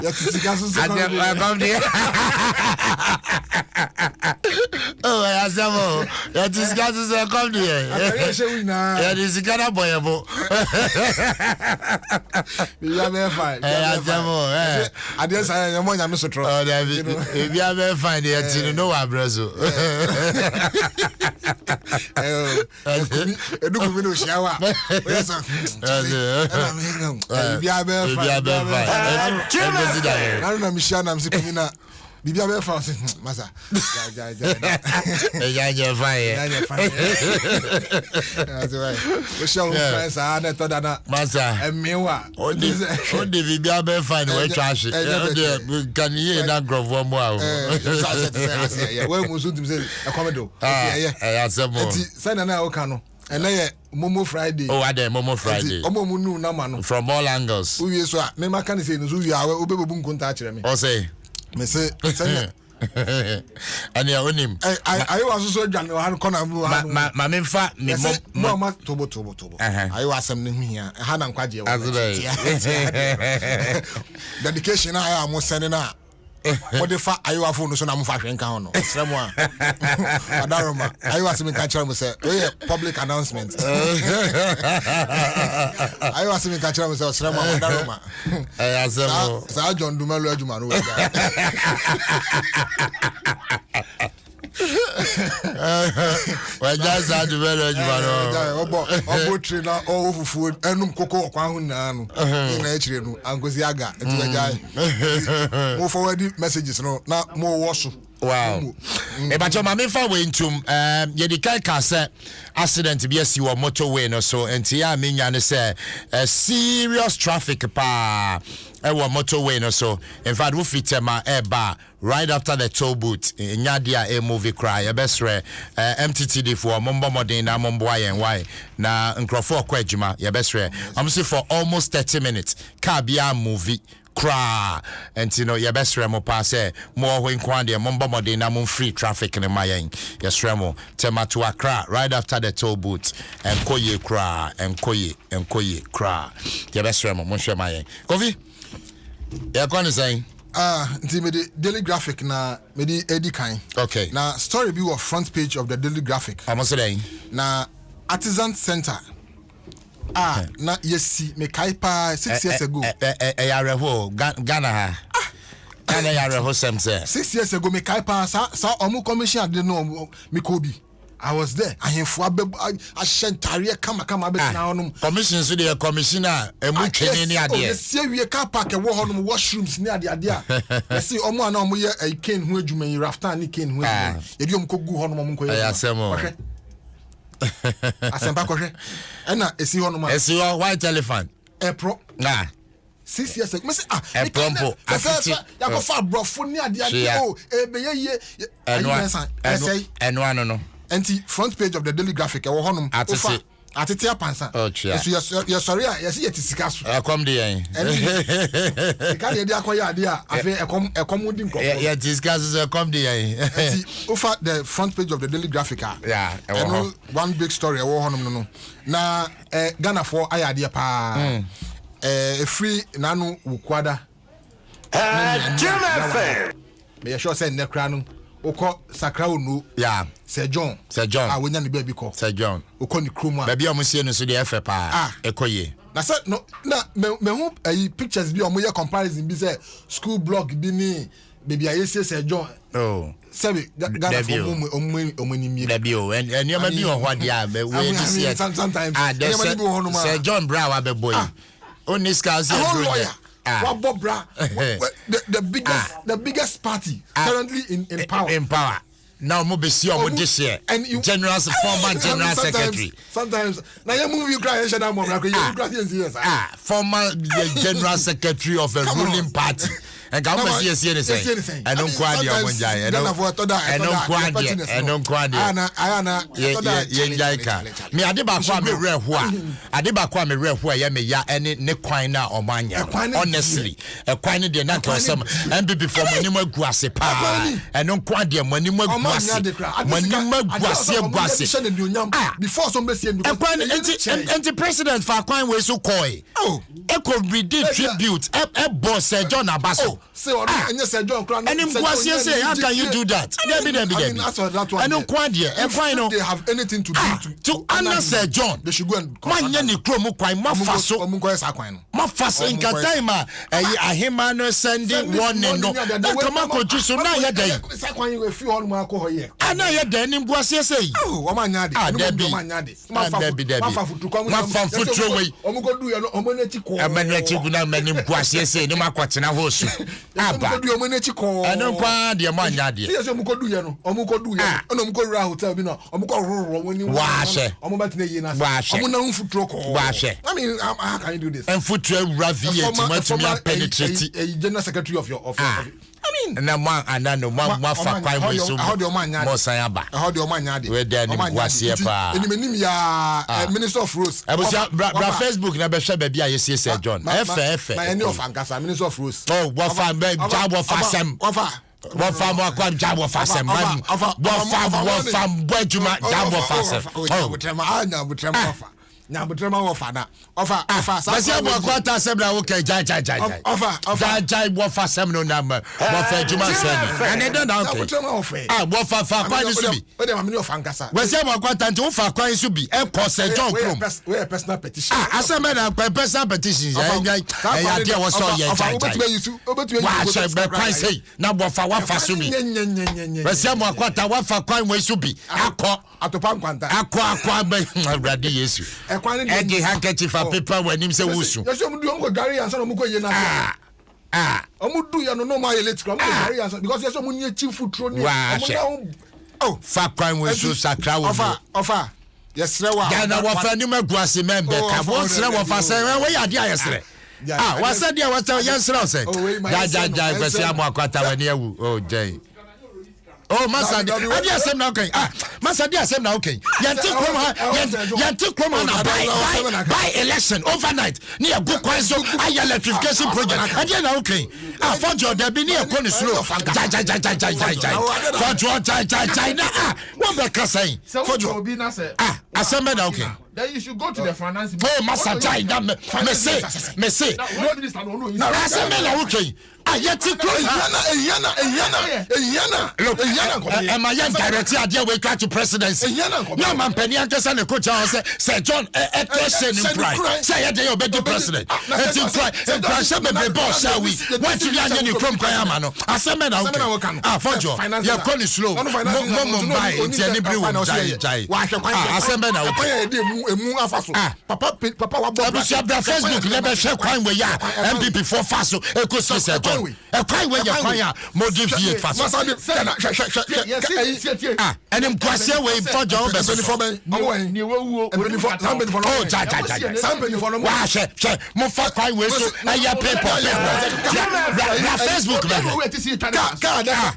Ya tisikaso so. Oh, I asamo. Ya tisikaso so come there. Ya tisikana boyebo. Ya be fine. Ya asamo. Ade sa ya mo nya me sotro. Oh, David. Ya be fine ya tinu no wa brazo. Edu ko mi no shawa. Oya so. Ya be fine. Na mi sha na mi komina. Bibia be fa masa. Ja fine. That's right. We show friends na to da na. Masa. Emewa. On the bibia be fine we trash. Can you na grofo mo a. We mo so tim say e komedo. Ya sebo. Enti say na o ka no. And then Momo Friday. Oh, I did Momo Friday. Omo nu na mano. From all angles. Who you so me ma kan say no so you are obebe bu nkonta kire me. O say. Me say send. And you own him. I was so jan han kona mu han. Ma me fa me mo tobo. I was am ne hia. Ha na nkwaje wo. Dedication I am sending na. What the fuck are you a phone so na mo fa hwen kan no. Sremo a. Adaroma. I was me kan kire mo say, "Oh, public announcement." I was me kan kire mo say, "Sremo adaroma." Asemo. Sa John Dumelo adwuma no we. Well, just had to very obo trainer o fufu enum koko okwa hu na no na echire no angozi aga etuaja mo forward messages no na mo woso. Wow. But your mama fa we ntum ye di kai ka say accident bi asi wo motorway no so enti ya menya ne say serious traffic pa e wo motorway no so in fact wo fitema e ba right after the toll booth nyadia a movie cry e besre MTTD for mombo modern na mombo ayen why na nkrofo kwa adwuma ye besre am say for almost 30 minutes car bia movie cry and you know your best remo pass more when kwande momba modern na mon free traffic in mayen yes remo tema to Accra right after the toll booth and koye cry and koye cry your best remo mon share mayen kofi ya kwani saying nti me the Daily Graphic na me di edi kan okay na story be of front page of the Daily Graphic amo saying na Artisan Center na yesi me kai pa 6 years ago yareho Ghana ha Ghana yareho sem say 6 years ago me kai pa sa omu commission ade no me kobi I was there ahemfo a shentare kama abet na honum commission so the commissioner emu twene ni ade yesi wie car park e wo honum washrooms ni ade a yesi omu ana omu ye Ken hu adwuma yi raftan ni Ken hu adwuma ye di omkogu honum omu nkoye asemo asempa kohwe ena esi honum esi white elephant pro 6 years ago me say prompo afiti ya go fa brofo ni ade o ebeye eno ano no enti front page of the Daily Graphic e wo honum atete apansa so you sorry yes yetisika so come there e ka ye dia akoya ade a afi ekom di nkofo yetisika so come there enti over the front page of the Daily Graphic and one big story e wo honum no na Ghana for ayade pa free nanu wukwada JMFM me sure say nekra no Oko Sakra Onu Sir John wonya ne baby ko Sir John oko ni kroma baby omusie no so de efe pa ekoye na say no na me hu pictures bi omoye comparison bi say school blog bi ni baby ayese Sir John sabi Ghana for omani mi baby o and you ma bi o ho dia we see it sometimes Sir John Brown abeboy oni ska say Bobra, the biggest party currently in power. In power. Now mo be see omo this year. Former general secretary. Sometimes now you move you cry shada mo former general secretary of a ruling party. And come see say. I don't quite your one jai. I don't quite. Me adiba kwa me re ho ya me ya ene ne kwan na omanya. Honestly, e kwan ne de na to some MPP for money mo gu ase pa. E no kwan de money mo gu guase before some be say anti president for kwan we so koi eco redeem tribute e boss John Abaso say onye Sir John kran and him guase say how can you do that and kwan there e kwan no they have anything to do to honor Sir John they should go and man ye ni krom kwan mafaso mafaso in time ahema no sending warning no come ko juso na ye dey kwan we fi all ma ko here ana ye dey nim guase say o ma nya de ma nya de mafa futuro we omugo du ye no omonechi ko amanechi guna manim guase say ni makotena hosu aba omugo du omonechi ko ana kwa de ma nya de say omugo du ye no omugo du ye no omugo ra hotel bi no omugo roro woni wa she omugo batena ye na omuna futuro ko wa she I mean how can you do this and futuro ravi to penetrate general secretary of your I mean na man anano man fa kwai we so mo sayaba how the man nya de we dey ni guase pa enimenim ya minister of roads bra Facebook na be hwe ba bia yesie Sir John efe my any of Ankasa minister of roads wo fa job of asem wo fa mo kwa job of asem wo fa bojuma job of asem butrema na butrema wo fa na ofa basi mo kwata asem na wo kai jai ofa wo fa asem no na mo fa juma sen and then na okay wo fa kwa ni so bi we dey ma of Ankasa basi mo kwata nti wo fa kwa ni so bi e ko Sir John krom we personal petition asem na personal petition ya dia wo so ye jai wa she be kwa say na wo fa wa fa so bi basi mo kwata wa fa kwa we so bi akọ atopa nkwanta akọ be awrade Yesu ege handkerchief for paper when him say wusu yes omudu omugo gari yanso no muko ye na omudu ya no ma ye late come gari yanso because yes omunye chief futuro ni omuda fa kwan we so sakra wo ofa yes rewa na wo fa ni maguase membe ka wo sre wo fa say we ya dia yesre wa say dia wa say yesre o say ja kwesi amo akwata wani awu jai oh masa dia asem na okay masa dia asem na okay yanti krom na by election overnight ni e go kwanso ay electrification project dia na okay for your there be ni e ko ni slow jai for your jai na one be ka say for your asem na okay then you should go to the finance oh masa jai na me say road minister no na asem na okay ayeti close Eyana am I direct idea we try to presidency no man penny ankesa ne coach say Sir John question in pride say you dey obey the president and in pride say be boss shall we want to yan ni krom kwan ama no aseme na okay fojo you call it slow mo buy it any brew jai aseme na okay emu afaso papa wa bob Facebook le be share kwan we ya MPP for faso eko Sir John e kwan we ya kwan ya modify faso and him kwase we fojo be so for me ni wo oh jai somebody for no wa she mo fa kwan we so aya paper na Facebook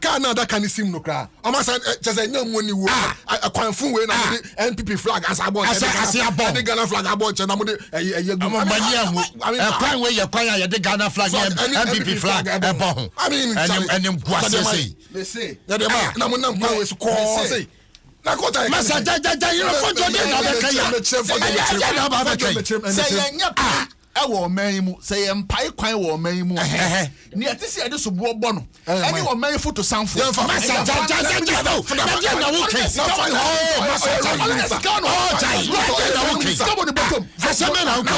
ka na da kan sim no kra o ma say chese nyam woni wo kwan fun we na NPP flag as abo the Ghana flag abo che na mo de egu mania mu kwan we ye kwan ya de Ghana flag NPP flag ebo I mean and him kwase say na mo nam kwan we so ko say na kota masa ja you know fojo dey na be kan ya na ba be kan say yanya ewo man mu say empai kwan wo man mu ni atisi ade so bo bo no any wo man foto sanfo masa ja na dia na wo case masa ja na wo case aseme na wo no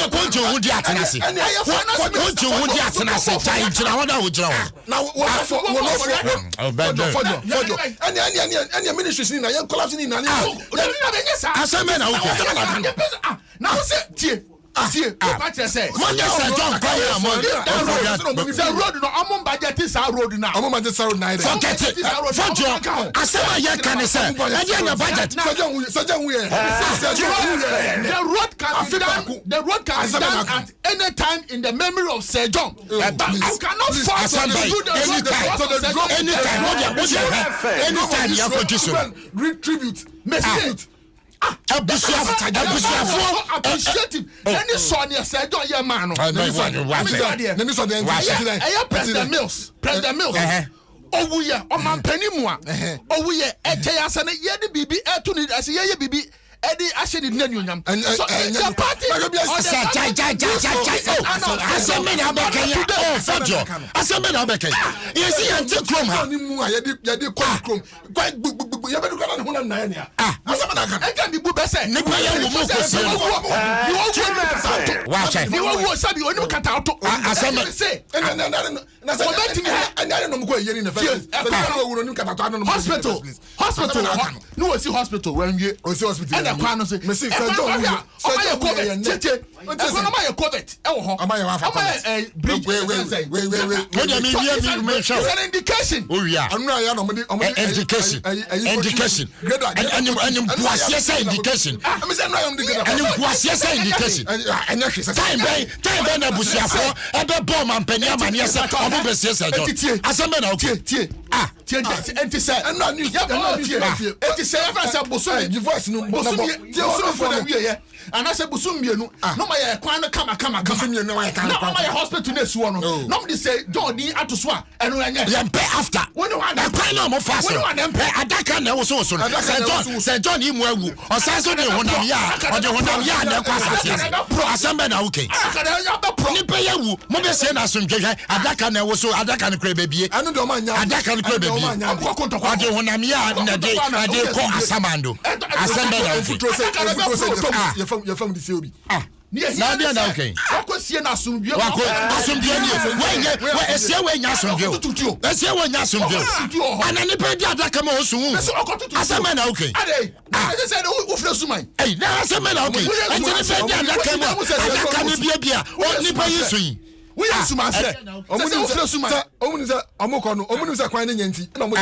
konjo wo di atenase konjo wo di atenase ja jira wo da wo jira wo na wo fojo any ministries ni na yan collapse ni na aseme na wo case na wo say tie say Sir John the road no amon budget is our road now forget it for John asema ya can say and na budget the road can be done at any time in the memory of Sir John but you cannot force to do the road anytime you produce retribute appreciative any son ya Sir John ye man no President Mills owuye o man panimu a owuye eje asane ye de bibi etu ni ase ye bibi edi ashe ni nanyonyam so the party aseme na beka ya oh fojo aseme na beka you see anti chrome ha ni mu a ye de chrome ye be do kana ho na ya aseme na kan e kan bi bu be se ni pa ye wo mo ko se wa che ni wo sabi oni kata auto aseme na se na no mo ko ye ni na first wo ni kata to na no hospital no we see hospital when we o see hospital na kwa no se me see St. John tete ekono ma ye covid e wo ho ama ye wa fa bridge what do you mean show it's an indication oh yeah anu ya no mo education and boasie say indication me say no ya mo de grade and boasie say indication time na busiafo e be bomb man pania mania say obo be sie say John aseme na okay tie enti say na news enti say every say boso the voice no boso for the wie and I say boso mienu no ma ye kwan no kama boso mienu na ya kan no ma ye hospital na suo no no me say John di atoso a eno enye ye pay after when you want kwan no mo fast adaka na wo so St. John imu awu o san so de honam ya na kwa asase pro asembe na okay ni pay awu mo be say na so ntwehwe adaka na wo so adaka no kra bebie anu do ma nya adaka no kra bebie ade honam ya na de ko asamando asembe na okay you from the COB na dia na okay wakosie na asumdue asumdue ni we esie we nya asumdue esie we nya asumdue ana ni pe dia adaka ma osun asema na okay ade I said wo fle suman eh na asema na okay enti ni pe dia adaka ma adaka ni bia o ni pe yesu yi we asuma se wo fle suman omuni se amoko no omuni se kwan ne nyanti na omuni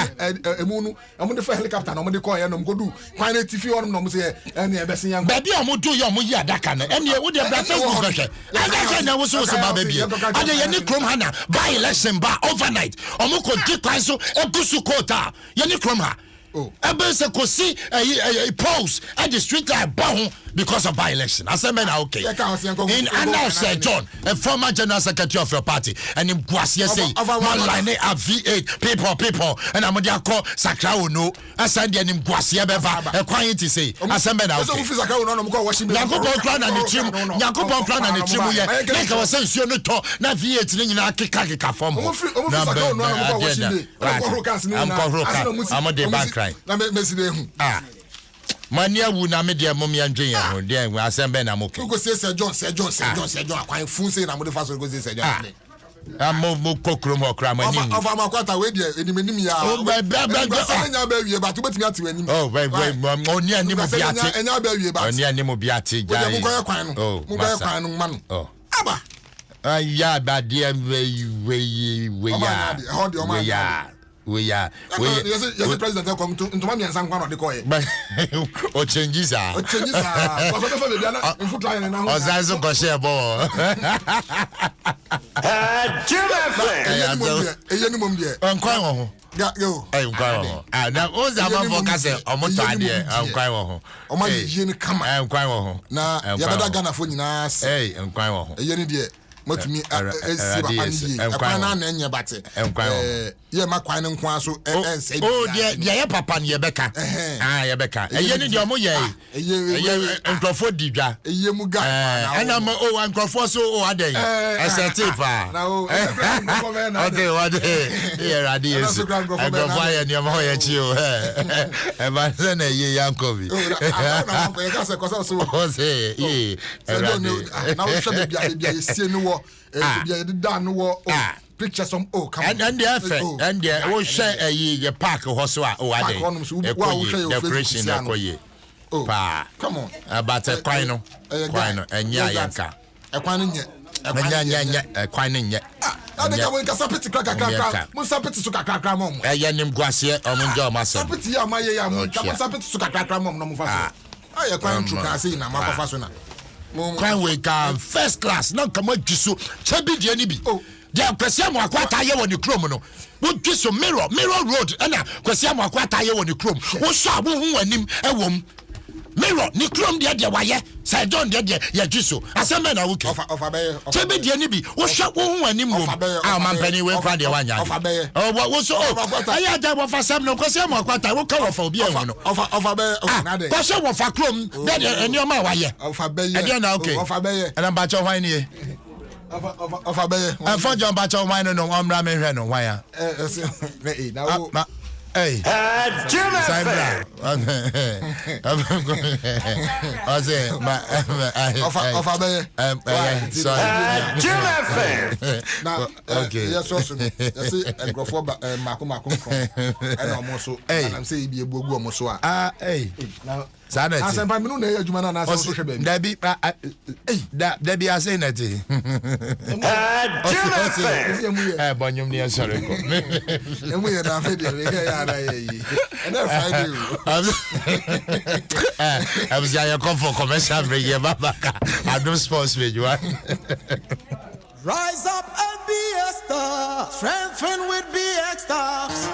emu no omuni fa helicopter na omuni call ya no mgodu kwan ne tifi on no omuse ene ebese yan ba bia omudu ye omuyi adaka na ene wo de bra Facebook hwehwe adaka na wo so ba bia ade ye ni krom hana by election ba overnight omukọ di kwan so egusu kota ye ni krom ha ebe se ko si polls at the street like bon because of by election aseme na okay in Anna St. John a former general secretary of your party and in Guasie say man line a V8 people and amodi akọ Sakrao no asande and in Guasie beva e kwan ti say aseme na okay Yakobon plan na ni trim ye make we say nsuo no to na V8 ni nyina keka form na amode bank right na mesi de hu mania wu na me de mom ya ndwen ya ho de asembe na mo ke go say St. John akwan fun say na mo de fa so go say St. John mo kokrom okra mani of amakwata we de enim ya o ba nya ba wie ba to betimi ate wanim oh wait oni ani mo biate enya ba wie ba oni ani mo biate ja mo go kwan no ma no oh aba ya ba de we ya yes president come to ntoma mi ansan kwa no de koye o changes ko so be fa be bia na mfu try na ho o zanzo ko share bo eye ni mom de nkwan wo ho yo nkwan wo na o za ma focus o mo to ade nkwan wo ho o ma ye ni kama nkwan wo ho na ya beda Ghana fo nyina se nkwan wo ho eye ni de matumi esi ba andi ekwan na na enye bate ye makwan nkwan so ense dia ye papa ne ye beka ye beka eye ni de omo ye eye nkrofo didwa eye mu ga ana ma nkrofo so aden asetifa na ode ye radi yesu nkrofo ye ni omo ye chi o e ba se na ye yankobi na ko ye ka se ko so o se ye na o hwe bia esie ni wo bia da no wo pictures some come and the wo share ye park ho so a o ade decoration na koye pa come on about kwan no enya yanka kwan no nye kwan no nye adeka mo nkasa peti krakrakra mo sa peti so kakrakra mo nim guase o mo njo ma so peti ya ma ye ya mo sa peti so kakrakra mo no mo fa so aye kwan tru ka sei na ma fa so na kwan we ka first class na kama giso chabi de ni bi de kwese mo akwata ye woni krom no wo giso mirror road na kwese mo akwata ye woni krom wo so abo hu anim ewom mirror ni krom de waye Sir John de so asem na wuke chebe de ni bi wo hwa wo hu anim wo mampani we kwa de wanya wo so aya da wo fa sam no kwase mo kwata wo ka wo fa obi ehun no kwase wo fa krom de eni o ma waye e de na okay and ba cho hwan ni for John ba cho hwan no omra me hwe no hwan ya hey, Jimmy Fair. Jimmy Fair. Now, okay. Yes, also. Yes, and go for Marco. And almost. Hey, I'm saying be a book almost. Hey. Now, Saturday. I said, I'm not Jumana. Debbie, I say that. Jimmy Fair. Bonyum near sorry. And we are not and then Friday. I was going come for commercial break. I do sports with you. Rise up and be a star. Strengthen with BX stars.